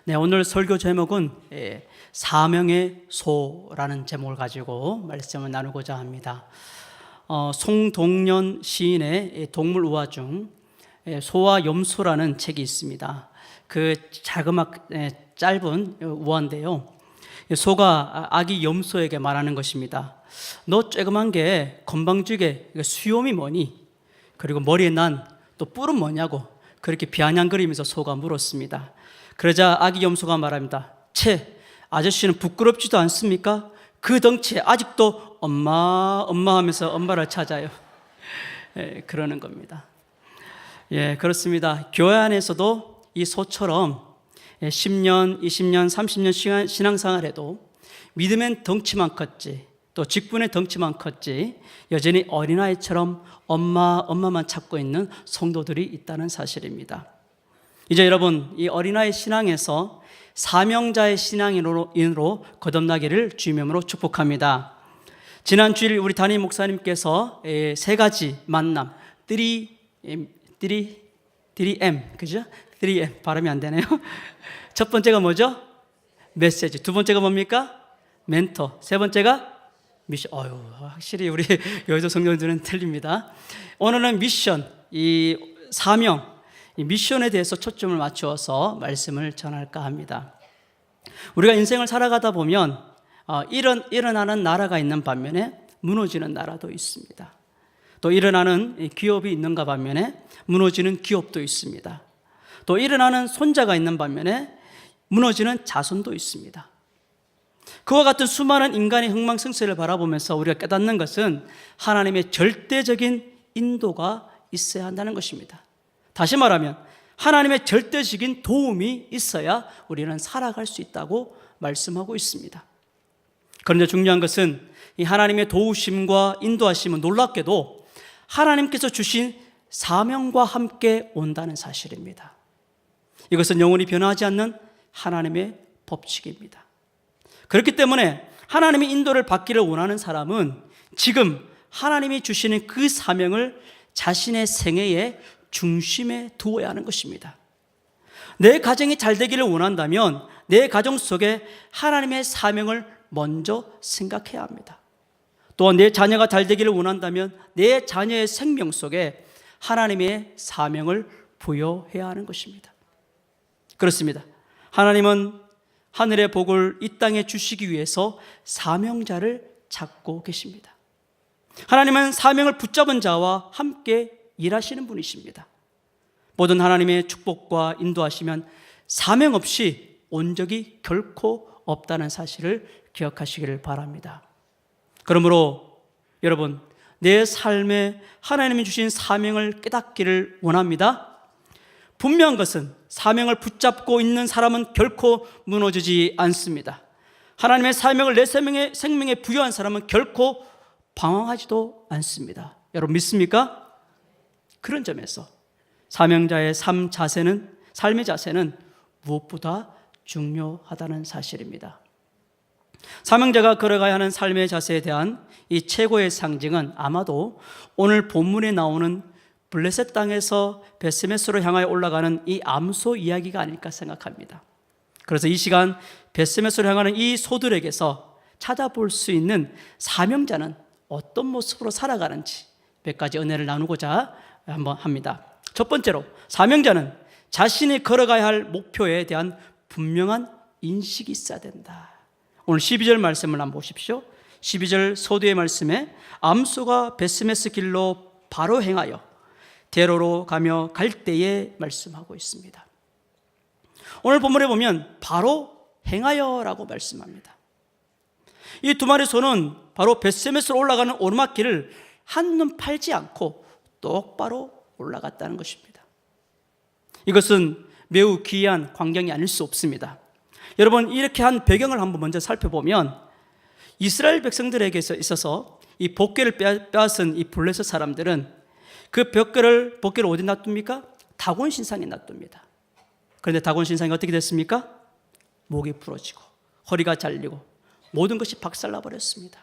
네, 오늘 설교 제목은 사명의 소라는 제목을 가지고 말씀을 나누고자 합니다. 송동년 시인의 동물우화 중 소와 염소라는 책이 있습니다. 그 짧은 우화인데요. 소가 아기 염소에게 말하는 것입니다. 너 쬐그만 게 건방지게 수염이 뭐니? 그리고 머리에 난 또 뿔은 뭐냐고 그렇게 비아냥거리면서 소가 물었습니다. 그러자 아기 염소가 말합니다. 채, 아저씨는 부끄럽지도 않습니까? 그 덩치에 아직도 엄마 하면서 엄마를 찾아요. 그러는 겁니다. 그렇습니다. 교회 안에서도 이 소처럼 10년, 20년, 30년 신앙생활에도 믿음엔 덩치만 컸지, 또 직분의 덩치만 컸지, 여전히 어린아이처럼 엄마만 찾고 있는 성도들이 있다는 사실입니다. 이제 여러분, 이 어린아이 신앙에서 사명자의 신앙인으로 거듭나기를 주님의 이름으로 축복합니다. 지난 주일 우리 담임 목사님께서 세 가지 만남, 3M, 그죠? 3M 발음이 안 되네요. 첫 번째가 뭐죠? 메시지. 두 번째가 뭡니까? 멘토. 세 번째가 미션. 확실히 우리 여의도 성도들은 틀립니다. 오늘은 미션, 이 사명, 이 미션에 대해서 초점을 맞추어서 말씀을 전할까 합니다. 우리가 인생을 살아가다 보면 일어나는 나라가 있는 반면에 무너지는 나라도 있습니다. 또 일어나는 기업이 있는가 반면에 무너지는 기업도 있습니다. 또 일어나는 손자가 있는 반면에 무너지는 자손도 있습니다. 그와 같은 수많은 인간의 흥망성쇠를 바라보면서 우리가 깨닫는 것은 하나님의 절대적인 인도가 있어야 한다는 것입니다. 다시 말하면 하나님의 절대적인 도움이 있어야 우리는 살아갈 수 있다고 말씀하고 있습니다. 그런데 중요한 것은 이 하나님의 도우심과 인도하심은 놀랍게도 하나님께서 주신 사명과 함께 온다는 사실입니다. 이것은 영원히 변하지 않는 하나님의 법칙입니다. 그렇기 때문에 하나님의 인도를 받기를 원하는 사람은 지금 하나님이 주시는 그 사명을 자신의 생애의 중심에 두어야 하는 것입니다. 내 가정이 잘 되기를 원한다면 내 가정 속에 하나님의 사명을 먼저 생각해야 합니다. 또한 내 자녀가 잘 되기를 원한다면 내 자녀의 생명 속에 하나님의 사명을 부여해야 하는 것입니다. 그렇습니다. 하나님은 하늘의 복을 이 땅에 주시기 위해서 사명자를 찾고 계십니다. 하나님은 사명을 붙잡은 자와 함께 일하시는 분이십니다. 모든 하나님의 축복과 인도하시면 사명 없이 온 적이 결코 없다는 사실을 기억하시기를 바랍니다. 그러므로 여러분, 내 삶에 하나님이 주신 사명을 깨닫기를 원합니다. 분명한 것은 사명을 붙잡고 있는 사람은 결코 무너지지 않습니다. 하나님의 사명을 내 생명에 부여한 사람은 결코 방황하지도 않습니다. 여러분 믿습니까? 그런 점에서 사명자의 삶의 자세는 무엇보다 중요하다는 사실입니다. 사명자가 걸어가야 하는 삶의 자세에 대한 이 최고의 상징은 아마도 오늘 본문에 나오는 블레셋 땅에서 베스메스로 향하여 올라가는 이 암소 이야기가 아닐까 생각합니다. 그래서 이 시간 베스메스로 향하는 이 소들에게서 찾아볼 수 있는 사명자는 어떤 모습으로 살아가는지 몇 가지 은혜를 나누고자 한번 합니다. 첫 번째로 사명자는 자신이 걸어가야 할 목표에 대한 분명한 인식이 있어야 된다. 오늘 12절 말씀을 한번 보십시오. 12절 소두의 말씀에 암소가 베스메스 길로 바로 행하여 대로로 가며 갈 때에 말씀하고 있습니다. 오늘 본문에 보면 바로 행하여라고 말씀합니다. 이 두 마리 소는 바로 베스메스로 올라가는 오르막길을 한눈 팔지 않고 똑바로 올라갔다는 것입니다. 이것은 매우 귀한 광경이 아닐 수 없습니다. 여러분, 이렇게 한 배경을 한번 먼저 살펴보면 이스라엘 백성들에게 있어서 이 복궤를 빼앗은 이 블레셋 사람들은 그 복궤를 어디 놔둡니까? 다곤 신상에 놔둡니다. 그런데 다곤 신상이 어떻게 됐습니까? 목이 부러지고 허리가 잘리고 모든 것이 박살나버렸습니다.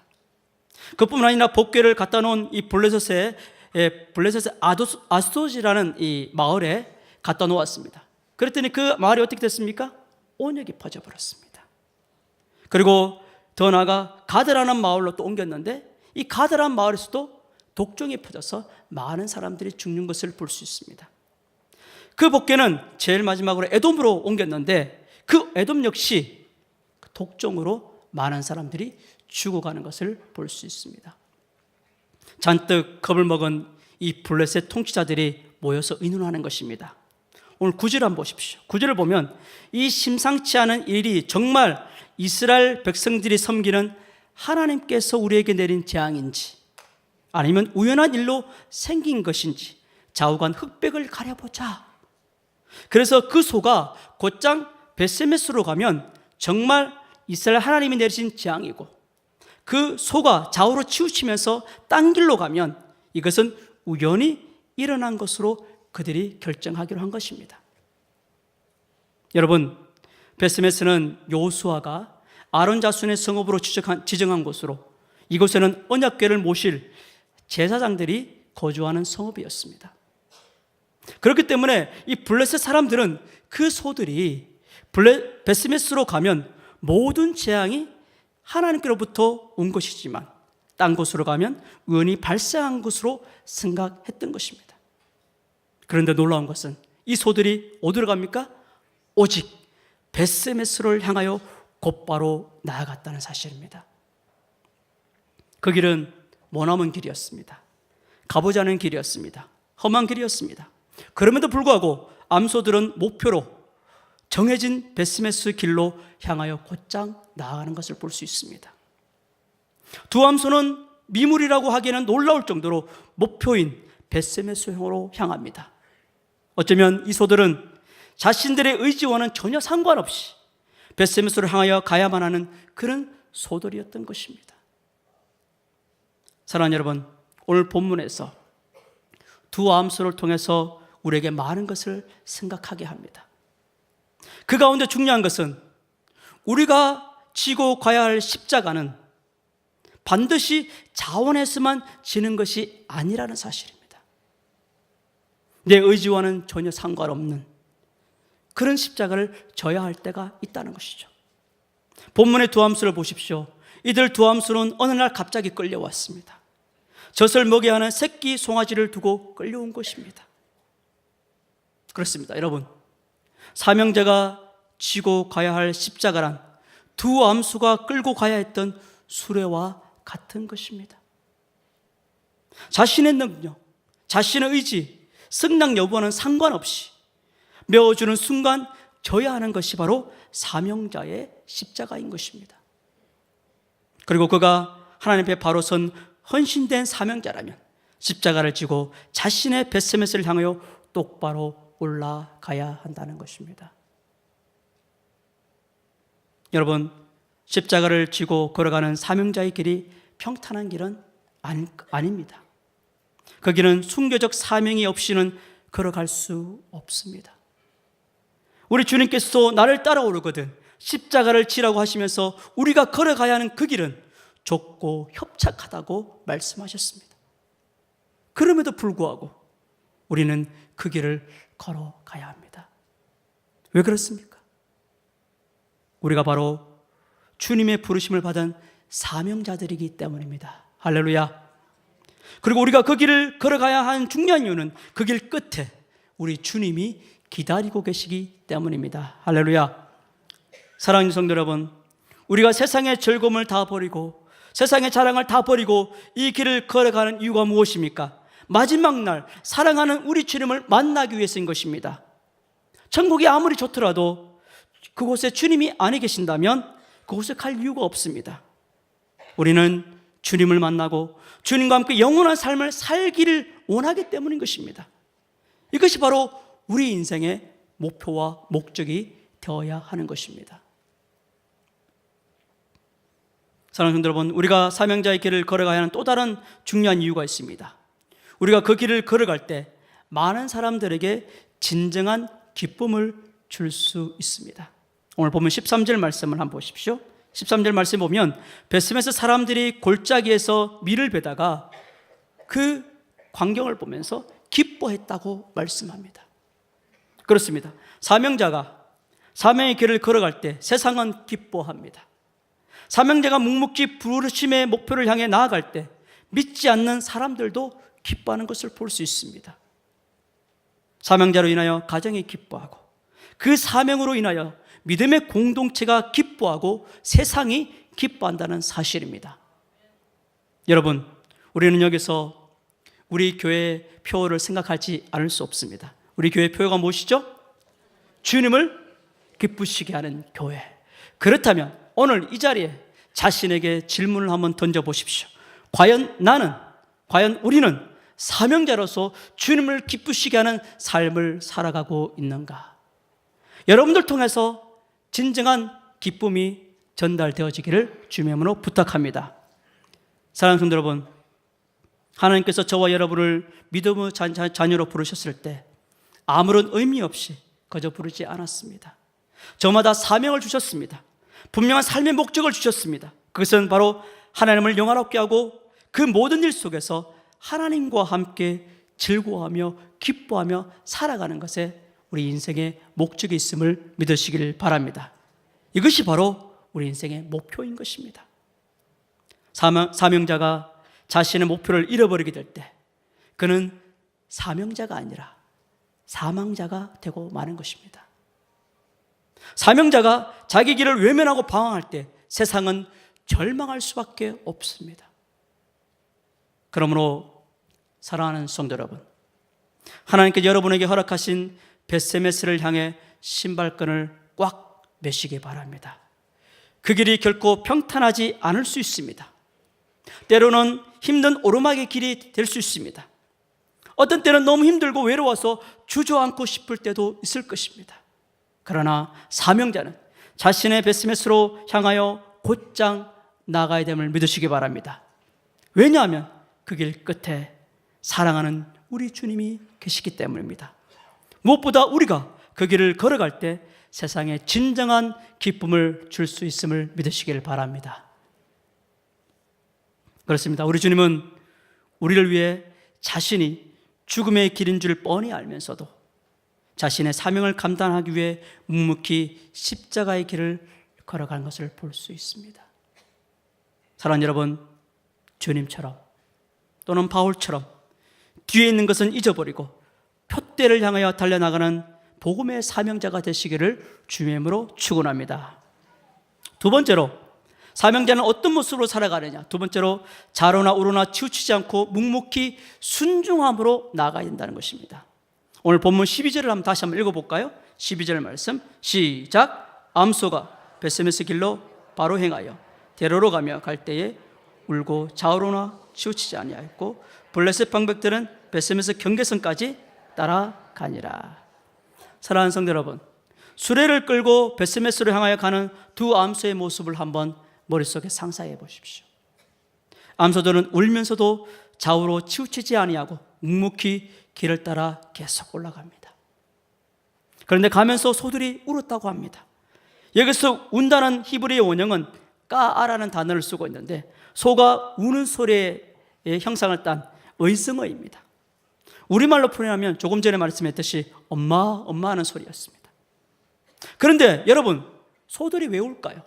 그뿐만 아니라 복궤를 갖다 놓은 이 블레셋의 아스도지라는 이 마을에 갖다 놓았습니다. 그랬더니 그 마을이 어떻게 됐습니까? 온역이 퍼져버렸습니다. 그리고 더 나아가 가드라는 마을로 또 옮겼는데 이 가드라는 마을에서도 독종이 퍼져서 많은 사람들이 죽는 것을 볼 수 있습니다. 그 복개는 제일 마지막으로 에돔으로 옮겼는데 그 에돔 역시 독종으로 많은 사람들이 죽어가는 것을 볼 수 있습니다. 잔뜩 겁을 먹은 이 블레셋 통치자들이 모여서 의논하는 것입니다. 오늘 9절 한번 보십시오. 9절을 보면 이 심상치 않은 일이 정말 이스라엘 백성들이 섬기는 하나님께서 우리에게 내린 재앙인지 아니면 우연한 일로 생긴 것인지 좌우간 흑백을 가려보자. 그래서 그 소가 곧장 벳세메스로 가면 정말 이스라엘 하나님이 내리신 재앙이고 그 소가 좌우로 치우치면서 딴 길로 가면 이것은 우연히 일어난 것으로 그들이 결정하기로 한 것입니다. 여러분, 벳세메스는 여호수아가 아론 자손의 성읍으로 지정한 곳으로 이곳에는 언약궤를 모실 제사장들이 거주하는 성읍이었습니다. 그렇기 때문에 이 블레셋 사람들은 그 소들이 벳세메스로 가면 모든 재앙이 하나님께로부터 온 것이지만 딴 곳으로 가면 우연히 발생한 것으로 생각했던 것입니다. 그런데 놀라운 것은 이 소들이 어디로 갑니까? 오직 벳세메스를 향하여 곧바로 나아갔다는 사실입니다. 그 길은 머나먼 길이었습니다. 가보지 않은 길이었습니다. 험한 길이었습니다. 그럼에도 불구하고 암소들은 목표로 정해진 벳세메스 길로 향하여 곧장 나아가는 것을 볼 수 있습니다. 두 암소는 미물이라고 하기에는 놀라울 정도로 목표인 벳세메스로 향합니다. 어쩌면 이 소들은 자신들의 의지와는 전혀 상관없이 벳세메스를 향하여 가야만 하는 그런 소들이었던 것입니다. 사랑하는 여러분, 오늘 본문에서 두 암소를 통해서 우리에게 많은 것을 생각하게 합니다. 그 가운데 중요한 것은 우리가 지고 가야 할 십자가는 반드시 자원해서만 지는 것이 아니라는 사실입니다. 내 의지와는 전혀 상관없는 그런 십자가를 져야 할 때가 있다는 것이죠. 본문의 두 암소를 보십시오. 이들 두 암소는 어느 날 갑자기 끌려왔습니다. 젖을 먹여야 하는 새끼 송아지를 두고 끌려온 것입니다. 그렇습니다. 여러분, 사명자가 지고 가야 할 십자가란 두 암소가 끌고 가야 했던 수레와 같은 것입니다. 자신의 능력, 자신의 의지, 승낙 여부와는 상관없이 메어주는 순간 져야 하는 것이 바로 사명자의 십자가인 것입니다. 그리고 그가 하나님 앞에 바로 선 헌신된 사명자라면 십자가를 지고 자신의 벳세메스를 향하여 똑바로 올라가야 한다는 것입니다. 여러분, 십자가를 지고 걸어가는 사명자의 길이 평탄한 길은 아닙니다. 그 길은 순교적 사명이 없이는 걸어갈 수 없습니다. 우리 주님께서 나를 따라오르거든 십자가를 지라고 하시면서 우리가 걸어가야 하는 그 길은 좁고 협착하다고 말씀하셨습니다. 그럼에도 불구하고 우리는 그 길을 걸어가야 합니다. 왜 그렇습니까? 우리가 바로 주님의 부르심을 받은 사명자들이기 때문입니다. 할렐루야. 그리고 우리가 그 길을 걸어가야 하는 중요한 이유는 그 길 끝에 우리 주님이 기다리고 계시기 때문입니다. 할렐루야. 사랑하는 성도 여러분, 우리가 세상의 즐거움을 다 버리고 세상의 자랑을 다 버리고 이 길을 걸어가는 이유가 무엇입니까? 마지막 날 사랑하는 우리 주님을 만나기 위해서인 것입니다. 천국이 아무리 좋더라도 그곳에 주님이 안 계신다면 그곳에 갈 이유가 없습니다. 우리는 주님을 만나고 주님과 함께 영원한 삶을 살기를 원하기 때문인 것입니다. 이것이 바로 우리 인생의 목표와 목적이 되어야 하는 것입니다. 사랑하는 여러분, 우리가 사명자의 길을 걸어가야 하는 또 다른 중요한 이유가 있습니다. 우리가 그 길을 걸어갈 때 많은 사람들에게 진정한 기쁨을 줄 수 있습니다. 오늘 보면 13절 말씀을 한번 보십시오. 13절 말씀 보면 벳세메스 사람들이 골짜기에서 밀을 베다가 그 광경을 보면서 기뻐했다고 말씀합니다. 그렇습니다. 사명자가 사명의 길을 걸어갈 때 세상은 기뻐합니다. 사명자가 묵묵히 부르심의 목표를 향해 나아갈 때 믿지 않는 사람들도 기뻐하는 것을 볼 수 있습니다. 사명자로 인하여 가정이 기뻐하고 그 사명으로 인하여 믿음의 공동체가 기뻐하고 세상이 기뻐한다는 사실입니다. 여러분, 우리는 여기서 우리 교회의 표어를 생각하지 않을 수 없습니다. 우리 교회의 표어가 무엇이죠? 주님을 기쁘시게 하는 교회. 그렇다면 오늘 이 자리에 자신에게 질문을 한번 던져보십시오. 과연 우리는 사명자로서 주님을 기쁘시게 하는 삶을 살아가고 있는가? 여러분들 통해서 진정한 기쁨이 전달되어지기를 주님의 이름으로 부탁합니다. 사랑하는 성도 여러분, 하나님께서 저와 여러분을 믿음의 자녀로 부르셨을 때 아무런 의미 없이 그저 부르지 않았습니다. 저마다 사명을 주셨습니다. 분명한 삶의 목적을 주셨습니다. 그것은 바로 하나님을 영화롭게 하고 그 모든 일 속에서 하나님과 함께 즐거워하며 기뻐하며 살아가는 것에 우리 인생의 목적이 있음을 믿으시길 바랍니다. 이것이 바로 우리 인생의 목표인 것입니다. 사명자가 자신의 목표를 잃어버리게 될 때 그는 사명자가 아니라 사망자가 되고 마는 것입니다. 사명자가 자기 길을 외면하고 방황할 때 세상은 절망할 수밖에 없습니다. 그러므로 사랑하는 성도 여러분, 하나님께서 여러분에게 허락하신 벳세메스를 향해 신발끈을 꽉 매시기 바랍니다. 그 길이 결코 평탄하지 않을 수 있습니다. 때로는 힘든 오르막의 길이 될 수 있습니다. 어떤 때는 너무 힘들고 외로워서 주저앉고 싶을 때도 있을 것입니다. 그러나 사명자는 자신의 벳세메스로 향하여 곧장 나가야 됨을 믿으시기 바랍니다. 왜냐하면 그 길 끝에 사랑하는 우리 주님이 계시기 때문입니다. 무엇보다 우리가 그 길을 걸어갈 때 세상에 진정한 기쁨을 줄 수 있음을 믿으시길 바랍니다. 그렇습니다. 우리 주님은 우리를 위해 자신이 죽음의 길인 줄 뻔히 알면서도 자신의 사명을 감당하기 위해 묵묵히 십자가의 길을 걸어가는 것을 볼 수 있습니다. 사랑하는 여러분, 주님처럼 또는 바울처럼 뒤에 있는 것은 잊어버리고 표대를 향하여 달려나가는 복음의 사명자가 되시기를 주님의 이름으로 축원합니다. 두 번째로, 사명자는 어떤 모습으로 살아가느냐? 두 번째로, 좌로나 우로나 치우치지 않고 묵묵히 순종함으로 나아가야 된다는 것입니다. 오늘 본문 12절을 다시 한번 읽어볼까요? 12절 말씀 시작. 암소가 벳세메스 길로 바로 행하여 대로로 가며 갈 때에 울고 좌우로나 치우치지 아니하였고 블레셋 방백들은 벳세메스 경계선까지 따라가니라. 사랑하는 성도 여러분, 수레를 끌고 벳세메스로 향하여 가는 두 암소의 모습을 한번 머릿속에 상상해 보십시오. 암소들은 울면서도 좌우로 치우치지 아니하고 묵묵히 길을 따라 계속 올라갑니다. 그런데 가면서 소들이 울었다고 합니다. 여기서 운다는 히브리의 원형은 까아라는 단어를 쓰고 있는데 소가 우는 소리의 형상을 딴 의성어입니다. 우리말로 표현하면 조금 전에 말씀했듯이 엄마 하는 소리였습니다. 그런데 여러분, 소들이 왜 울까요?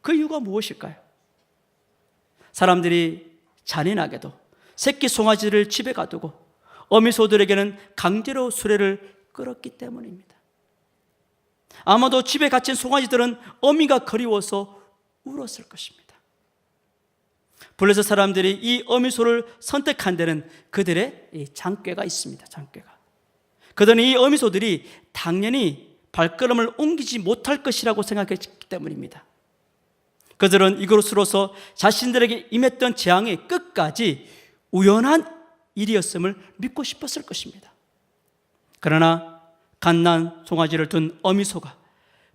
그 이유가 무엇일까요? 사람들이 잔인하게도 새끼 송아지를 집에 가두고 어미 소들에게는 강제로 수레를 끌었기 때문입니다. 아마도 집에 갇힌 송아지들은 어미가 그리워서 울었을 것입니다. 블레셋 사람들이 이 어미소를 선택한 데는 그들의 장꾀가 있습니다. 장꾀가. 그들은 이 어미소들이 당연히 발걸음을 옮기지 못할 것이라고 생각했기 때문입니다. 그들은 이것으로서 자신들에게 임했던 재앙이 끝까지 우연한 일이었음을 믿고 싶었을 것입니다. 그러나 갓난 송아지를 둔 어미소가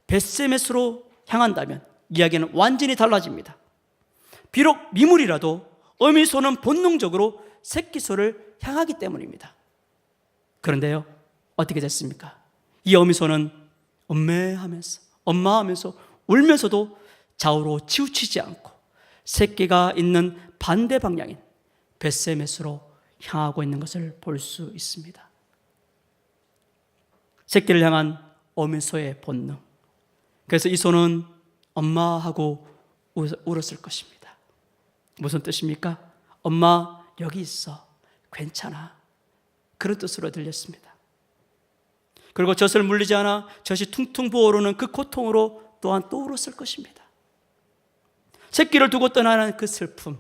벳세메스로 향한다면 이야기는 완전히 달라집니다. 비록 미물이라도 어미소는 본능적으로 새끼소를 향하기 때문입니다. 그런데요, 어떻게 됐습니까? 이 어미소는 엄마하면서 울면서도 좌우로 치우치지 않고 새끼가 있는 반대 방향인 벳세메스로 향하고 있는 것을 볼 수 있습니다. 새끼를 향한 어미소의 본능. 그래서 이 소는 엄마 하고 울었을 것입니다. 무슨 뜻입니까? 엄마 여기 있어, 괜찮아, 그런 뜻으로 들렸습니다. 그리고 젖을 물리지 않아 젖이 퉁퉁 부어오르는 그 고통으로 또한 또 울었을 것입니다. 새끼를 두고 떠나는 그 슬픔,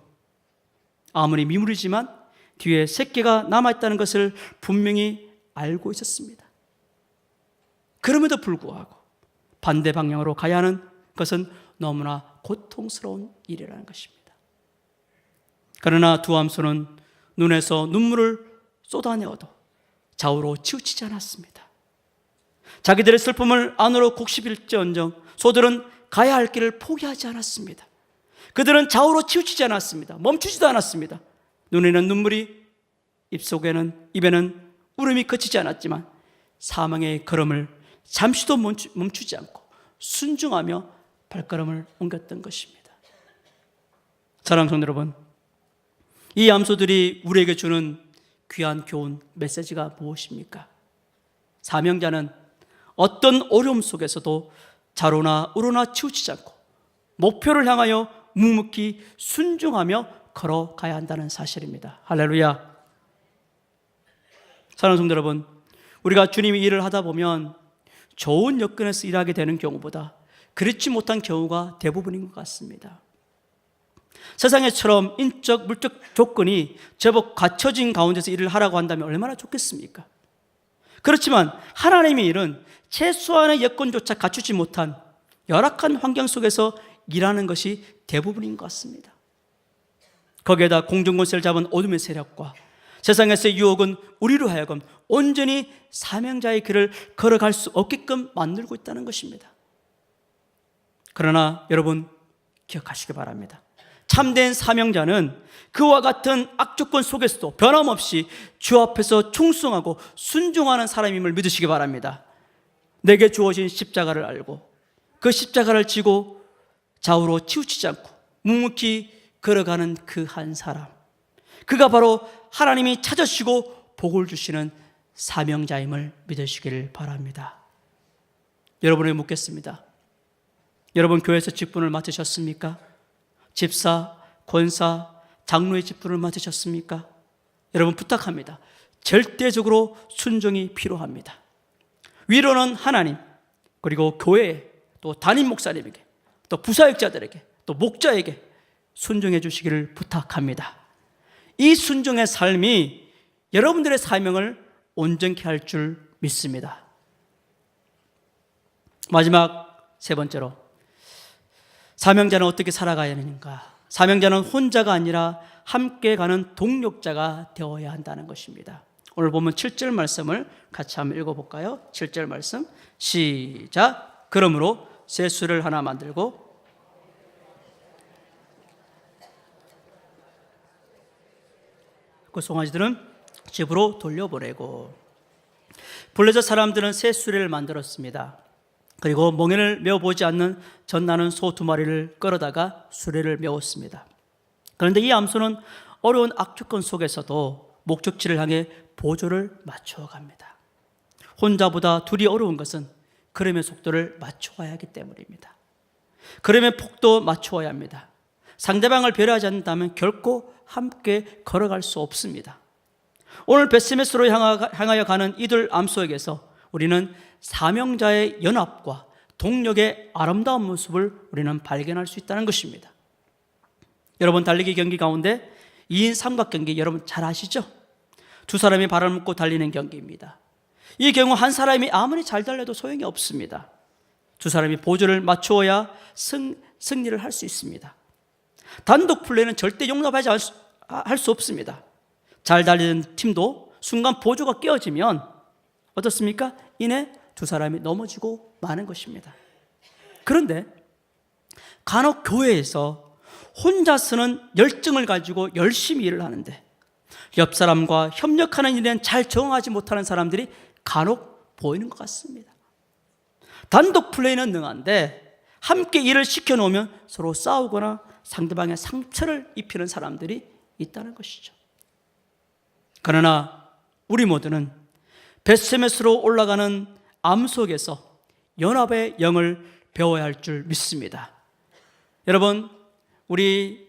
아무리 미물이지만 뒤에 새끼가 남아있다는 것을 분명히 알고 있었습니다. 그럼에도 불구하고 반대 방향으로 가야 하는 것은 너무나 고통스러운 일이라는 것입니다. 그러나 두 암소는 눈에서 눈물을 쏟아내어도 좌우로 치우치지 않았습니다. 자기들의 슬픔을 안으로 곡씹을지언정 소들은 가야 할 길을 포기하지 않았습니다. 그들은 좌우로 치우치지 않았습니다. 멈추지도 않았습니다. 눈에는 눈물이, 입에는 울음이 그치지 않았지만 사망의 걸음을 잠시도 멈추지 않고 순종하며 발걸음을 옮겼던 것입니다. 사랑하는 성도 여러분, 이 암소들이 우리에게 주는 귀한 교훈, 메시지가 무엇입니까? 사명자는 어떤 어려움 속에서도 좌로나 우로나 치우치지 않고 목표를 향하여 묵묵히 순종하며 걸어가야 한다는 사실입니다. 할렐루야. 사랑하는 성도 여러분, 우리가 주님이 일을 하다 보면 좋은 여건에서 일하게 되는 경우보다 그렇지 못한 경우가 대부분인 것 같습니다. 세상에처럼 인적, 물적 조건이 제법 갖춰진 가운데서 일을 하라고 한다면 얼마나 좋겠습니까? 그렇지만 하나님의 일은 최소한의 여건조차 갖추지 못한 열악한 환경 속에서 일하는 것이 대부분인 것 같습니다. 거기에다 공중권세를 잡은 어둠의 세력과 세상에서의 유혹은 우리로 하여금 온전히 사명자의 길을 걸어갈 수 없게끔 만들고 있다는 것입니다. 그러나 여러분 기억하시기 바랍니다. 참된 사명자는 그와 같은 악조건 속에서도 변함없이 주 앞에서 충성하고 순종하는 사람임을 믿으시기 바랍니다. 내게 주어진 십자가를 알고 그 십자가를 지고 좌우로 치우치지 않고 묵묵히 걸어가는 그 한 사람, 그가 바로 하나님이 찾으시고 복을 주시는 사명자임을 믿으시기를 바랍니다. 여러분에게 묻겠습니다. 여러분 교회에서 직분을 맡으셨습니까? 집사, 권사, 장로의 직분을 맡으셨습니까? 여러분 부탁합니다. 절대적으로 순종이 필요합니다. 위로는 하나님, 그리고 교회에, 또 담임 목사님에게, 또 부사역자들에게, 또 목자에게 순종해 주시기를 부탁합니다. 이 순종의 삶이 여러분들의 사명을 온전케 할 줄 믿습니다. 마지막 세 번째로, 사명자는 어떻게 살아가야 하는가? 사명자는 혼자가 아니라 함께 가는 동력자가 되어야 한다는 것입니다. 오늘 보면 7절 말씀을 같이 한번 읽어볼까요? 7절 말씀 시작. 그러므로 셋수를 하나 만들고 그 송아지들은 집으로 돌려보내고. 블레셋 사람들은 새 수레를 만들었습니다. 그리고 멍에를 메어보지 않는 젖나는 소 2마리를 끌어다가 수레를 메웠습니다. 그런데 이 암소는 어려운 악조건 속에서도 목적지를 향해 보조를 맞추어 갑니다. 혼자보다 둘이 어려운 것은 걸음의 속도를 맞추어야 하기 때문입니다. 걸음의 폭도 맞추어야 합니다. 상대방을 배려하지 않는다면 결코 함께 걸어갈 수 없습니다. 오늘 베스메스로 향하여 가는 이들 암소에게서 우리는 사명자의 연합과 동력의 아름다운 모습을 우리는 발견할 수 있다는 것입니다. 여러분 달리기 경기 가운데 2인 삼각 경기 여러분 잘 아시죠? 두 사람이 발을 묶고 달리는 경기입니다. 이 경우 한 사람이 아무리 잘 달려도 소용이 없습니다. 두 사람이 보조를 맞추어야 승리를 할 수 있습니다. 단독 플레이는 절대 용납하지 할 수 없습니다. 잘 달리는 팀도 순간 보조가 깨어지면 어떻습니까? 이내 두 사람이 넘어지고 마는 것입니다. 그런데 간혹 교회에서 혼자서는 열정을 가지고 열심히 일을 하는데 옆 사람과 협력하는 일에는 잘 적응하지 못하는 사람들이 간혹 보이는 것 같습니다. 단독 플레이는 능한데 함께 일을 시켜놓으면 서로 싸우거나 상대방의 상처를 입히는 사람들이 있다는 것이죠. 그러나 우리 모두는 베스메스로 올라가는 암 속에서 연합의 영을 배워야 할 줄 믿습니다. 여러분, 우리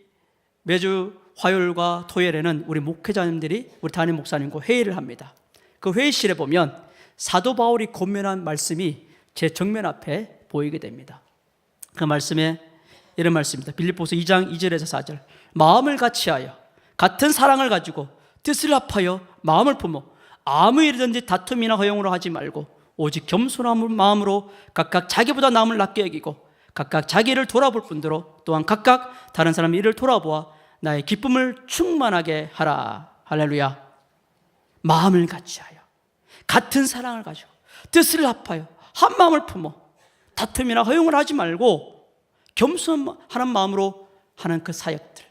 매주 화요일과 토요일에는 우리 목회자님들이 우리 담임 목사님과 회의를 합니다. 그 회의실에 보면 사도 바울이 권면한 말씀이 제 정면 앞에 보이게 됩니다. 그 말씀에 이런 말씀입니다. 빌립보서 2장 2절에서 4절. 마음을 같이하여 같은 사랑을 가지고 뜻을 합하여 마음을 품어 아무 일이든지 다툼이나 허용으로 하지 말고 오직 겸손한 마음으로 각각 자기보다 남을 낫게 여기고 각각 자기를 돌아볼 뿐더러 또한 각각 다른 사람의 일을 돌아보아 나의 기쁨을 충만하게 하라. 할렐루야. 마음을 같이하여 같은 사랑을 가지고 뜻을 합하여 한 마음을 품어 다툼이나 허용을 하지 말고 겸손한 마음으로 하는 그 사역들,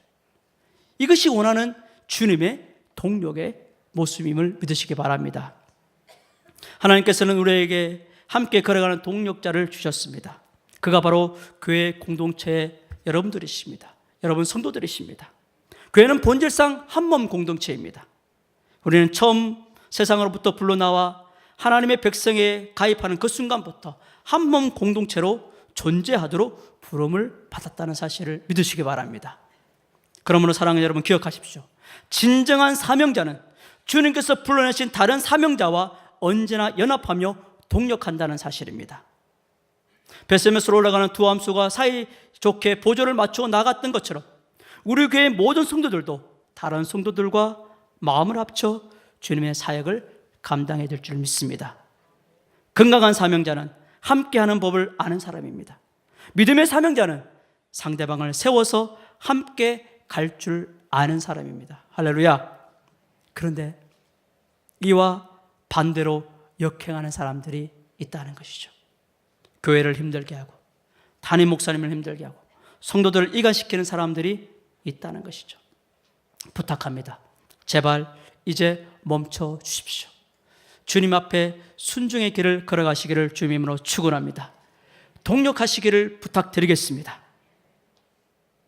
이것이 원하는 주님의 동력의 모습임을 믿으시기 바랍니다. 하나님께서는 우리에게 함께 걸어가는 동력자를 주셨습니다. 그가 바로 교회 공동체의 여러분들이십니다. 여러분 성도들이십니다. 교회는 본질상 한 몸 공동체입니다. 우리는 처음 세상으로부터 불러나와 하나님의 백성에 가입하는 그 순간부터 한 몸 공동체로 존재하도록 부름을 받았다는 사실을 믿으시기 바랍니다. 그러므로 사랑하는 여러분, 기억하십시오. 진정한 사명자는 주님께서 불러내신 다른 사명자와 언제나 연합하며 동력한다는 사실입니다. 베세메스로 올라가는 두 암수가 사이좋게 보조를 맞추어 나갔던 것처럼 우리 교회의 모든 성도들도 다른 성도들과 마음을 합쳐 주님의 사역을 감당해야 될 줄 믿습니다. 건강한 사명자는 함께하는 법을 아는 사람입니다. 믿음의 사명자는 상대방을 세워서 함께 갈 줄 아는 사람입니다. 할렐루야. 그런데 이와 반대로 역행하는 사람들이 있다는 것이죠. 교회를 힘들게 하고 담임 목사님을 힘들게 하고 성도들을 이간시키는 사람들이 있다는 것이죠. 부탁합니다. 제발 이제 멈춰 주십시오. 주님 앞에 순종의 길을 걸어가시기를 주님의 이름으로 축원합니다. 동력하시기를 부탁드리겠습니다.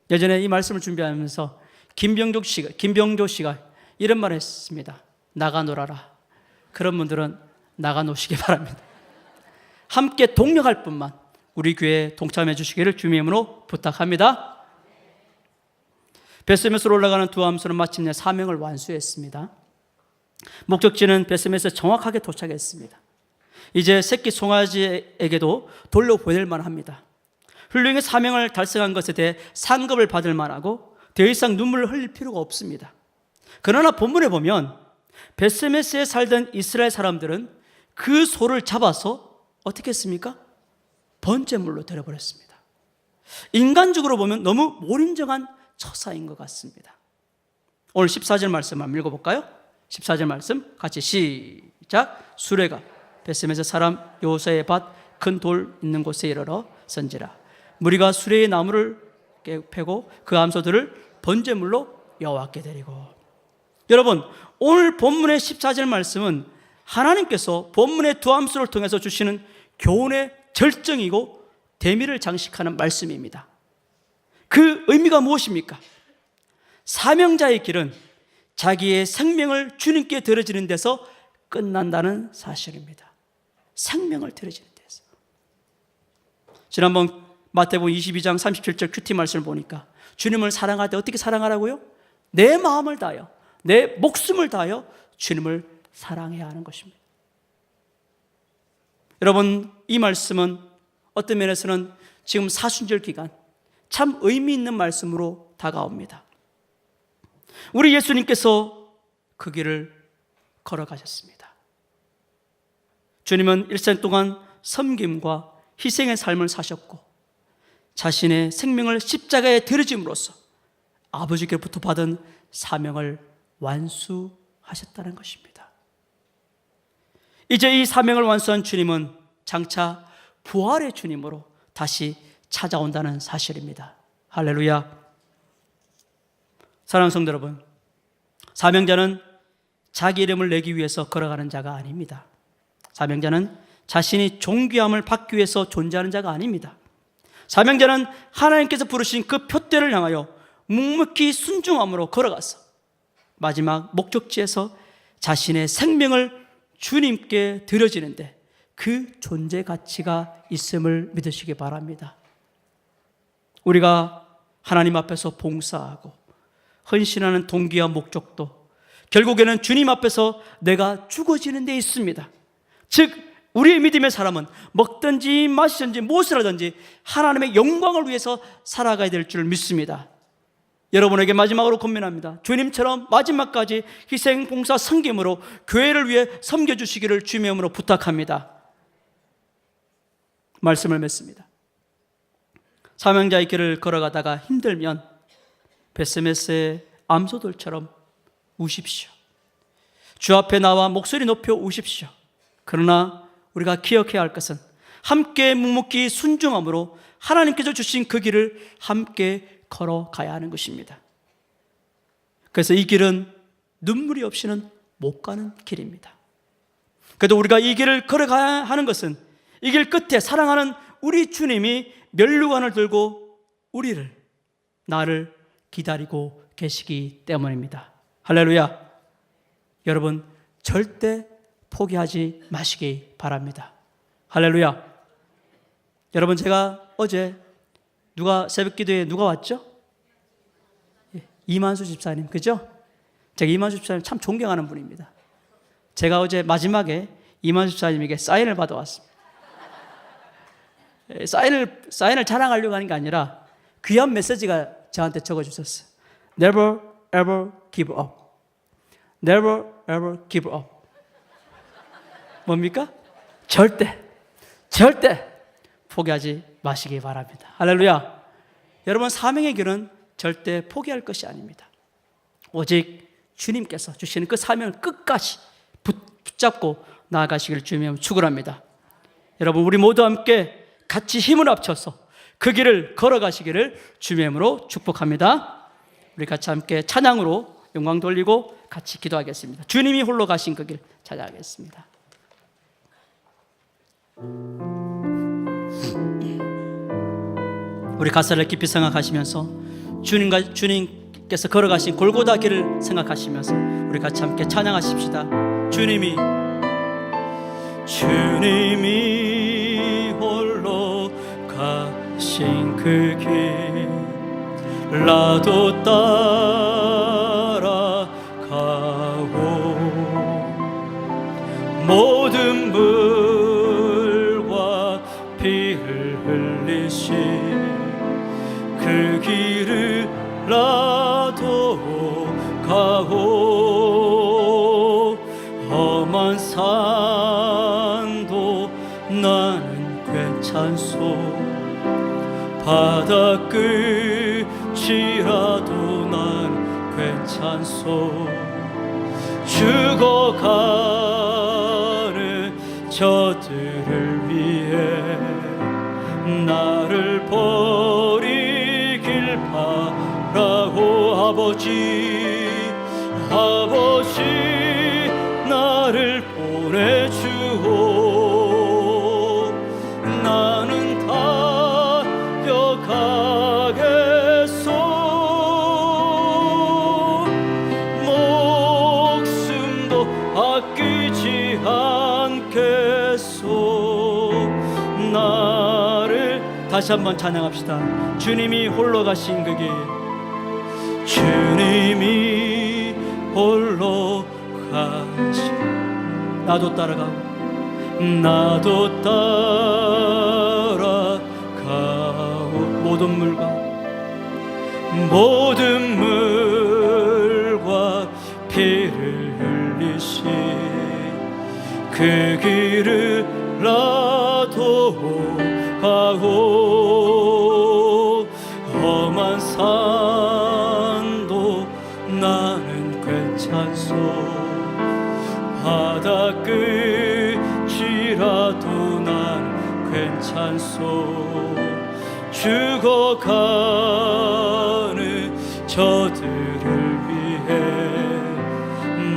예전에 이 말씀을 준비하면서 김병조 씨가 이런 말을 했습니다. 나가 놀아라. 그런 분들은 나가 노시기 바랍니다. 함께 동력할 뿐만 우리 교회에 동참해 주시기를 주님의 이름으로 부탁합니다. 베스메스로 올라가는 두 암수는 마침내 사명을 완수했습니다. 목적지는 베스메스에 정확하게 도착했습니다. 이제 새끼 송아지에게도 돌려보낼 만합니다. 훌륭히 사명을 달성한 것에 대해 상급을 받을 만하고 더 이상 눈물을 흘릴 필요가 없습니다. 그러나 본문에 보면 베스메스에 살던 이스라엘 사람들은 그 소를 잡아서 어떻게 했습니까? 번제물로 데려버렸습니다. 인간적으로 보면 너무 몰인정한 처사인 것 같습니다. 오늘 14절 말씀 한번 읽어볼까요? 14절 말씀 같이 시작. 수레가 베스메스 사람 요사의 밭 큰 돌 있는 곳에 이르러 선지라. 무리가 수레의 나무를 패고 그 암소들을 번제물로 여호와께 드리고. 여러분, 오늘 본문의 14절 말씀은 하나님께서 본문의 두 암소를 통해서 주시는 교훈의 절정이고 대미를 장식하는 말씀입니다. 그 의미가 무엇입니까? 사명자의 길은 자기의 생명을 주님께 드려지는 데서 끝난다는 사실입니다. 생명을 드려지는 데서. 지난번 마태복음 22장 37절 큐티 말씀을 보니까 주님을 사랑할 때 어떻게 사랑하라고요? 내 마음을 다하여 내 목숨을 다하여 주님을 사랑해야 하는 것입니다. 여러분, 이 말씀은 어떤 면에서는 지금 사순절 기간 참 의미 있는 말씀으로 다가옵니다. 우리 예수님께서 그 길을 걸어가셨습니다. 주님은 일생 동안 섬김과 희생의 삶을 사셨고 자신의 생명을 십자가에 드려짐으로써 아버지께로부터 받은 사명을 완수하셨다는 것입니다. 이제 이 사명을 완수한 주님은 장차 부활의 주님으로 다시 찾아온다는 사실입니다. 할렐루야. 사랑하는 성도 여러분, 사명자는 자기 이름을 내기 위해서 걸어가는 자가 아닙니다. 사명자는 자신이 존귀함을 받기 위해서 존재하는 자가 아닙니다. 사명자는 하나님께서 부르신 그 표대를 향하여 묵묵히 순종함으로 걸어가서 마지막 목적지에서 자신의 생명을 주님께 드려지는데 그 존재 가치가 있음을 믿으시기 바랍니다. 우리가 하나님 앞에서 봉사하고 헌신하는 동기와 목적도 결국에는 주님 앞에서 내가 죽어지는 데 있습니다. 즉 우리의 믿음의 사람은 먹든지 마시든지 무엇을 하든지 하나님의 영광을 위해서 살아가야 될 줄 믿습니다. 여러분에게 마지막으로 권면합니다. 주님처럼 마지막까지 희생, 봉사, 섬김으로 교회를 위해 섬겨주시기를 주님의 이름으로 부탁합니다. 말씀을 맺습니다. 사명자의 길을 걸어가다가 힘들면 베스메스의 암소들처럼 우십시오. 주 앞에 나와 목소리 높여 우십시오. 그러나 우리가 기억해야 할 것은 함께 묵묵히 순종함으로 하나님께서 주신 그 길을 함께 걸어가야 하는 것입니다. 그래서 이 길은 눈물이 없이는 못 가는 길입니다. 그래도 우리가 이 길을 걸어가야 하는 것은 이 길 끝에 사랑하는 우리 주님이 면류관을 들고 나를 기다리고 계시기 때문입니다. 할렐루야. 여러분 절대 포기하지 마시기 바랍니다. 할렐루야. 여러분 제가 어제 새벽 기도에 누가 왔죠? 이만수 집사님, 그죠? 제가 이만수 집사님 참 존경하는 분입니다. 제가 어제 마지막에 이만수 집사님에게 사인을 받아왔습니다. 사인을 자랑하려고 하는 게 아니라 귀한 메시지가 저한테 적어주셨어요. Never ever give up. Never ever give up. 뭡니까? 절대 포기하지 마시기 바랍니다. 할렐루야. 여러분 사명의 길은 절대 포기할 것이 아닙니다. 오직 주님께서 주시는 그 사명을 끝까지 붙잡고 나아가시기를 주님의 축원합니다. 여러분 우리 모두 함께 같이 힘을 합쳐서 그 길을 걸어가시기를 주님의 이름으로 축복합니다. 우리 같이 함께 찬양으로 영광 돌리고 같이 기도하겠습니다. 주님이 홀로 가신 그 길 찾아가겠습니다. 우리 가사를 깊이 생각하시면서 주님께서 걸어가신 골고다 길을 생각하시면서 우리 같이 함께 찬양하십시다. 주님이 홀로 가신 그 길 나도 따라가고 모든 물과 피를 흘리신 그 길을 나도 가고 험한 산도 나는 괜찮소 바다 끝이라도 난 괜찮소 죽어가는 저들을 위해 나를 버리길 바라고 아버지 나를 보내주오 나는 달려가겠소 목숨도 아끼지 않겠소 나를 다시 한번 찬양합시다. 주님이 홀로 가신 그 길 주님이 홀로 가신 나도 따라가고 모든 물과 피를 흘리신 그 길을 나도 가고 험한 산도 나는 괜찮소 바다 끝이라도 난 괜찮소 죽어가는 저들을 위해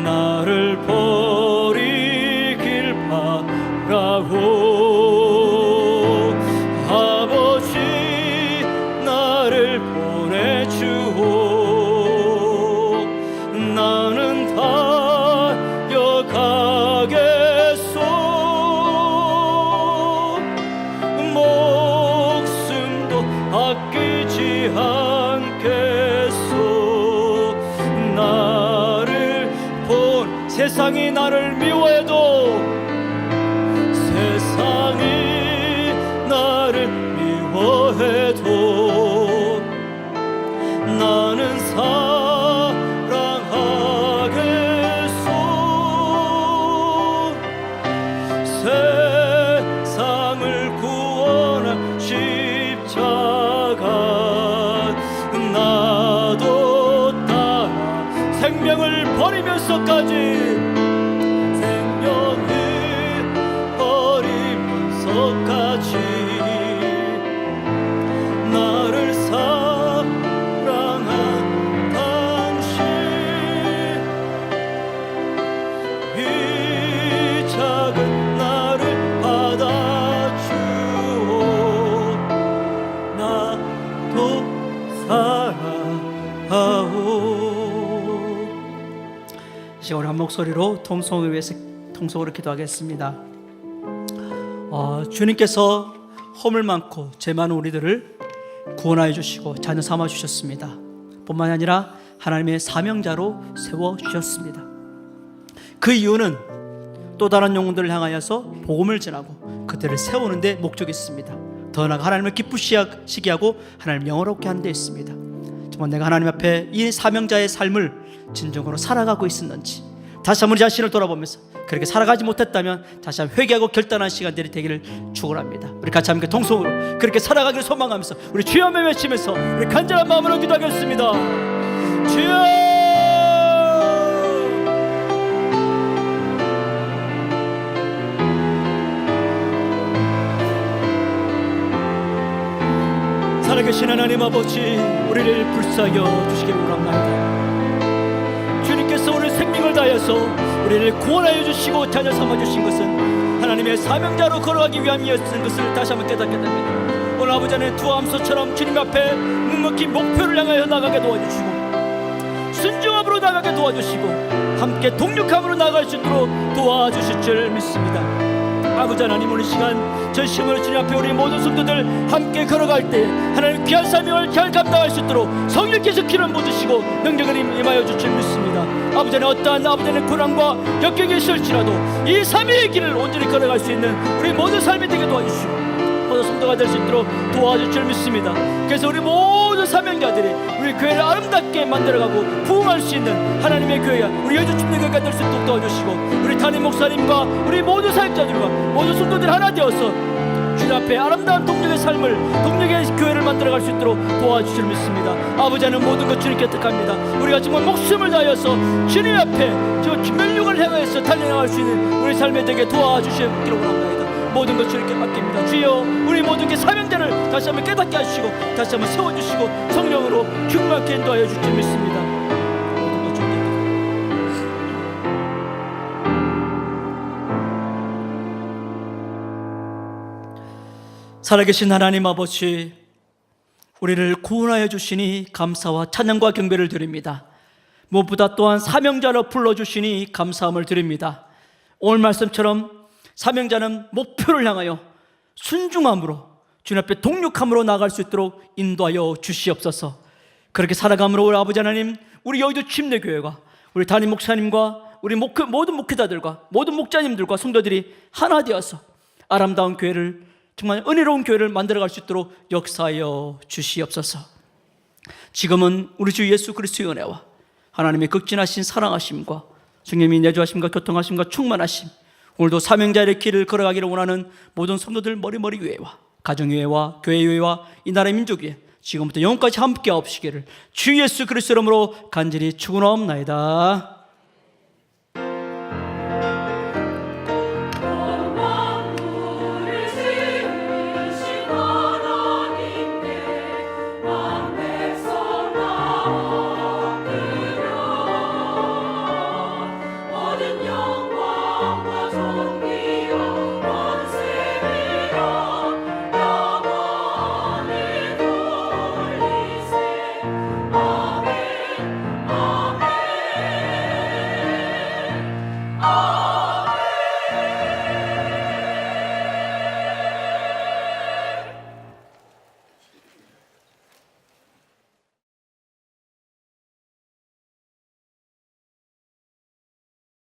나를 버리길 바라고 아버지 나를 보내주오 나는 달려가겠소 세상이 나를 미워해도, 세상이 나를 미워해도 나는 사랑하겠소. 세상을 구원한 십자가 나도 따라 생명을 버리면서까지, 생명을 버리면서까지 나를 사랑한 당신, 이 작은 나를 받아주오. 나도 사랑하오. 우리 한 목소리로 통성을 위해서 통성으로 기도하겠습니다. 주님께서 허물 많고 죄 많은 우리들을 구원하여 주시고 자녀 삼아 주셨습니다. 뿐만 아니라 하나님의 사명자로 세워 주셨습니다. 그 이유는 또 다른 영혼들을 향하여서 복음을 전하고 그들을 세우는 데 목적이 있습니다. 더 나아가 하나님을 기쁘시게 하고 하나님을 영화롭게 하는 데 있습니다. 정말 내가 하나님 앞에 이 사명자의 삶을 진정으로 살아가고 있었는지 다시 한번 우리 자신을 돌아보면서 그렇게 살아가지 못했다면 다시 한번 회개하고 결단하는 시간들이 되기를 축원합니다. 우리 같이 함께 통성으로 그렇게 살아가기를 소망하면서 우리 주여 외치면서 우리 간절한 마음으로 기도하겠습니다. 주여! 살아계신 하나님 아버지, 우리를 불쌍여 주시기 원합니다. 주님께서 오늘 생명을 다해서 우리를 구원하여 주시고 자녀 삼아 주신 것은 하나님의 사명자로 걸어가기 위함이었던 것을 다시 한번 깨닫게 됩니다. 오늘 아버지 안에 두 암소처럼 주님 앞에 묵묵히 목표를 향하여 나가게 도와주시고 순종함으로 나가게 도와주시고 함께 동력함으로 나갈 수 있도록 도와주실 줄 믿습니다. 아버지 하나님, 오늘 시간 전심으로 주님 앞에 우리 모든 성도들 함께 걸어갈 때 하나님 귀한 사명을 잘 감당할 수 있도록 성령께서 기름 부으시고 능력을 임하여 주실 줄 믿습니다. 아버지 하나님, 어떠한 아버지 하나님 고난과 역경이 있을지라도 이 사명의 길을 온전히 걸어갈 수 있는 우리 모든 삶이 되게 도와주시고 모든 성도가 될 수 있도록 도와줄 줄 믿습니다. 그래서 우리 모든 사명자들이 우리 교회를 아름답게 만들어가고 부흥할 수 있는 하나님의 교회야 우리 여주 침례교회가 될 수 있도록 도와주시고 우리 담임 목사님과 우리 모든 사역자들과 모든 성도들 하나 되어서 주님 앞에 아름다운 동력의 삶을, 동력의 교회를 만들어갈 수 있도록 도와주실 믿습니다. 아버지 하나님, 모든 것 주님께 택합니다. 우리가 정말 목숨을 다하여서 주님 앞에 저 기멸력을 향해서 달려나갈 수 있는 우리 삶에 되게 도와주시기를 원합니다. 모든 것 주님께 맡깁니다. 주여, 우리 모든 게 사명자를 다시 한번 깨닫게 하시고 다시 한번 세워주시고 성령으로 충만케 인도하여 주실 믿습니다. 모든 것 주님께 살아계신 하나님 아버지, 우리를 구원하여 주시니 감사와 찬양과 경배를 드립니다. 무엇보다 또한 사명자로 불러주시니 감사함을 드립니다. 오늘 말씀처럼 사명자는 목표를 향하여 순종함으로 주님 앞에 동력함으로 나아갈 수 있도록 인도하여 주시옵소서. 그렇게 살아감으로 우리 아버지 하나님, 우리 여의도 침례교회가 우리 담임 목사님과 우리 모든 목회자들과 모든 목자님들과 성도들이 하나 되어서 아름다운 교회를, 정말 은혜로운 교회를 만들어갈 수 있도록 역사하여 주시옵소서. 지금은 우리 주 예수 그리스도의 은혜와 하나님의 극진하신 사랑하심과 성령님이 내주하심과 교통하심과 충만하심, 오늘도 사명자의 길을 걸어가기를 원하는 모든 성도들 머리머리 위에와 가정위에와 교회위에와 이 나라의 민족 위에 지금부터 영원까지 함께 하옵시기를 주 예수 그리스도 이름으로 간절히 축원하옵나이다.